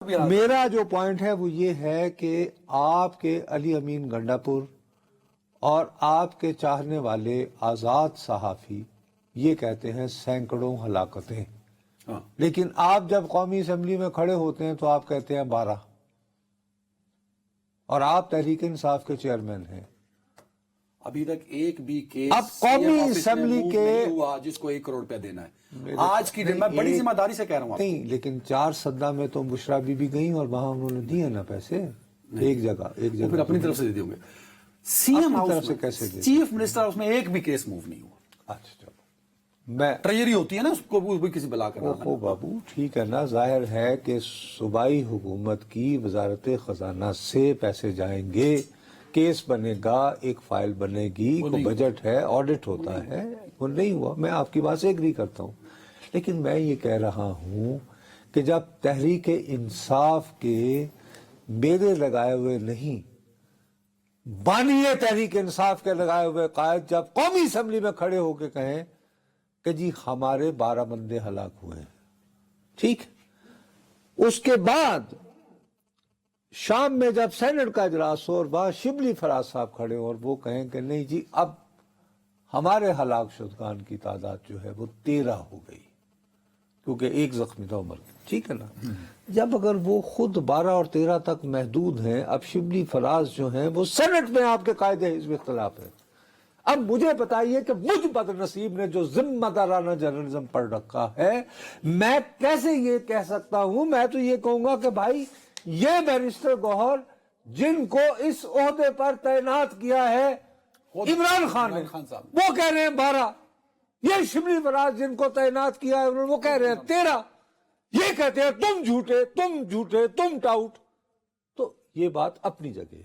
میرا جو پوائنٹ ہے وہ یہ ہے کہ آپ کے علی امین گنڈا پور اور آپ کے چاہنے والے آزاد صحافی یہ کہتے ہیں سینکڑوں ہلاکتیں، لیکن آپ جب قومی اسمبلی میں کھڑے ہوتے ہیں تو آپ کہتے ہیں 12، اور آپ تحریک انصاف کے چیئرمین ہیں۔ ابھی تک ایک بھی کیس اب قومی اسمبلی کے ہوا جس کو 1 کروڑ روپے دینا ہے آج کی دن میں بڑی ذمہ داری سے کہہ رہا ہوں آپ نہیں، لیکن 4 سدہ میں تو بشرا بی بی گئیں اور وہاں انہوں نے دیے نا پیسے، ایک جگہ پھر اپنی طرف سے دے دیں گے سی ایم طرف سے ہاؤس کیسے دے چیف منسٹر ہاؤس میں ایک بھی کیس موو نہیں ہوا۔ اچھا چلو، میں ٹریجری ہوتی ہے نا، اس کو بھی کسی بلا کر اوہو بابو ٹھیک ہے نا، ظاہر ہے کہ صوبائی حکومت کی وزارت خزانہ سے پیسے جائیں گے، کیس بنے گا، ایک فائل بنے گی، کوئی بجٹ ہے، آڈٹ ہوتا ہے، وہ نہیں ہوا، میں آپ کی بات سے ایگری کرتا ہوں، لیکن میں یہ کہہ رہا ہوں کہ جب تحریک انصاف کے میرے لگائے ہوئے نہیں، بانی تحریک انصاف کے لگائے ہوئے قائد جب قومی اسمبلی میں کھڑے ہو کے کہیں کہ جی ہمارے 12 بندے ہلاک ہوئے ہیں، ٹھیک، اس کے بعد شام میں جب سینٹ کا اجلاس ہو اور وہاں شبلی فراز صاحب کھڑے ہو اور وہ کہیں کہ نہیں جی اب ہمارے ہلاک شدگان کی تعداد جو ہے وہ 13 ہو گئی کیونکہ ایک زخمی تھا عمر، ٹھیک ہے نا، جب اگر وہ خود 12 اور 13 تک محدود ہیں، اب شبلی فراز جو ہیں وہ سینٹ میں آپ کے قائد حزب اختلاف ہے، اب مجھے بتائیے کہ مجھ بد نصیب نے جو ذمہ دارانہ جرنلزم پڑھ رکھا ہے، میں کیسے یہ کہہ سکتا ہوں؟ میں تو یہ کہوں گا کہ بھائی یہ بیرسٹر گوہر جن کو اس عہدے پر تعینات کیا ہے عمران خان نے، وہ کہہ رہے ہیں 12، یہ شبلی فراز جن کو تعینات کیا ہے وہ کہہ رہے ہیں 13، یہ کہتے ہیں تم جھوٹے، تم جھوٹے، تم ٹاؤٹ۔ تو یہ بات اپنی جگہ ہے،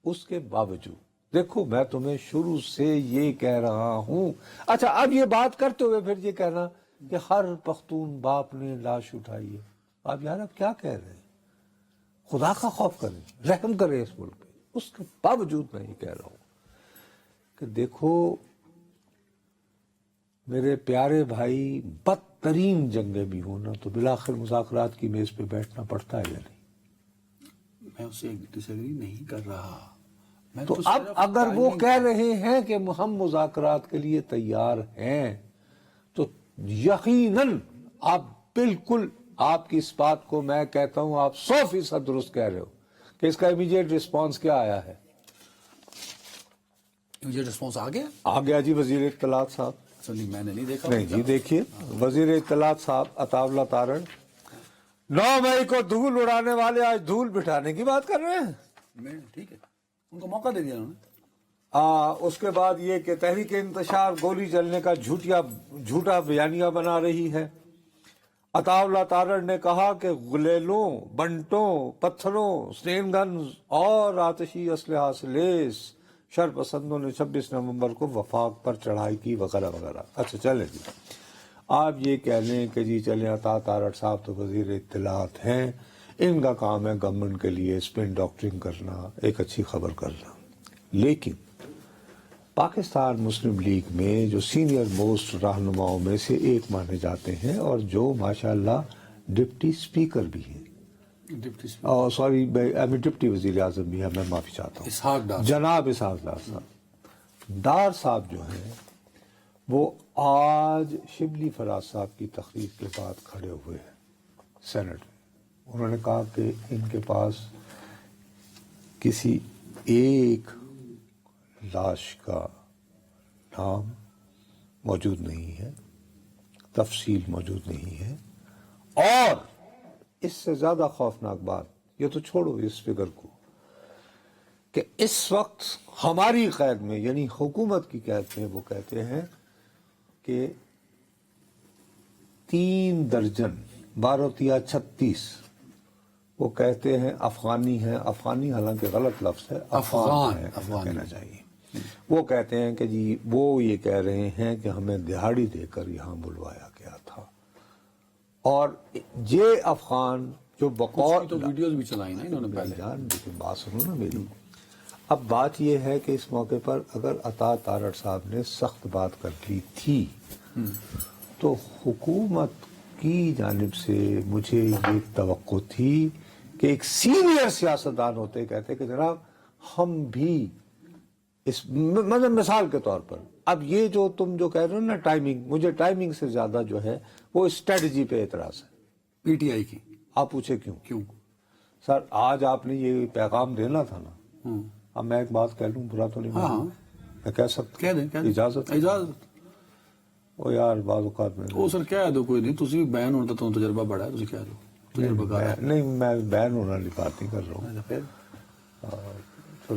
اس کے باوجود دیکھو میں تمہیں شروع سے یہ کہہ رہا ہوں، اچھا اب یہ بات کرتے ہوئے پھر یہ کہنا کہ ہر پختون باپ نے لاش اٹھائی ہے، آپ یار اب کیا کہہ رہے ہیں؟ خدا کا خوف کریں، رحم کریں اس ملک پہ۔ اس کے باوجود میں یہ کہہ رہا ہوں کہ دیکھو میرے پیارے بھائی، بدترین جنگیں بھی ہونا تو بالآخر مذاکرات کی میز پہ بیٹھنا پڑتا ہے یا نہیں؟ میں اسے ڈس ایگری نہیں کر رہا، تو اب اگر وہ کہہ رہے ہیں کہ ہم مذاکرات کے لیے تیار ہیں تو یقیناً آپ بالکل، آپ کی اس بات کو میں کہتا ہوں آپ 100% درست کہہ رہے ہو کہ اس کا امیڈیٹ رسپانس کیا آیا ہے؟ مجھے رسپانس آ گیا جی، وزیر اطلاعات صاحب، نہیں میں نے نہیں دیکھا، نہیں جی دیکھیے وزیر اطلاعات صاحب عطا اللہ تارڑ 9 مئی کو دھول اڑانے والے آج دھول بٹھانے کی بات کر رہے ہیں، ٹھیک ہے، ان کو موقع دے دیا انہوں نے۔ اس کے بعد یہ کہ تحریک انتشار گولی چلنے کا جھوٹا بیانیہ بنا رہی ہے۔ عطا اللہ تارڑ نے کہا کہ گلیلوں، بنٹوں، پتھروں، سٹین گنز اور آتشی اسلحہ سے لیس شر پسندوں نے 26 نومبر کو وفاق پر چڑھائی کی وغیرہ وغیرہ۔ اچھا چلیں جی، آپ یہ کہہ لیں کہ جی چلیں عطا تارڑ صاحب تو وزیر اطلاعات ہیں، ان کا کام ہے گورنمنٹ کے لیے اسپن ڈاکٹرنگ کرنا، ایک اچھی خبر کرنا، لیکن پاکستان مسلم لیگ میں جو سینئر موسٹ رہنماؤں میں سے ایک مانے جاتے ہیں اور جو ماشاءاللہ ڈپٹی اسپیکر بھی ہیں، سوری ڈپٹی وزیر اعظم بھی ہے، میں معافی چاہتا ہوں، جناب اسحاق ڈار صاحب، ڈار صاحب جو ہیں وہ آج شبلی فراز صاحب کی تقریر کے بعد کھڑے ہوئے ہیں سینٹ میں، انہوں نے کہا کہ ان کے پاس کسی ایک لاش کا نام موجود نہیں ہے، تفصیل موجود نہیں ہے، اور اس سے زیادہ خوفناک بات، یہ تو چھوڑو اس فگر کو، کہ اس وقت ہماری قید میں یعنی حکومت کی قید میں وہ کہتے ہیں کہ 3 درجن 12 تیا 36 وہ کہتے ہیں افغانی ہیں، افغانی حالانکہ غلط لفظ ہے، افغان ہے کہنا چاہیے، وہ کہتے ہیں کہ جی وہ یہ کہہ رہے ہیں کہ ہمیں دہاڑی دے کر یہاں بلوایا گیا تھا، اور یہ افغان جو بقول تو ویڈیوز بھی چلائی نا انہوں نے پہلے، جان لیکن بات سنو نا میری، اب بات یہ ہے کہ اس موقع پر اگر عطا تارڑ صاحب نے سخت بات کر لی تھی تو حکومت کی جانب سے مجھے یہ توقع تھی کہ ایک سینئر سیاستدان ہوتے کہتے کہ جناب ہم بھی اس مطلب مثال کے طور پر اب یہ جو تم جو کہہ رہے ہو نا ٹائمنگ، مجھے ٹائمنگ سے زیادہ جو ہے وہ اسٹریٹجی پہ اعتراض ہے. پی ٹی آئی کی. آپ پوچھے کیوں؟ کیوں؟ سر آج آپ نے یہ پیغام دینا تھا نا. اب میں ایک بات کہہ لوں، برا تو نہیں ہاں میں کہہ سکتا کہہ دیں اجازت؟ او یار بعض اوقات میں وہ سر کہہ دو کوئی نہیں، تسی بھی بیان ہونا تو تجربہ بڑا ہے، تسی کہہ دو تجربہ کار ہے. نہیں میں بین ہونا کی بات نہیں کر رہا ہوں. پھر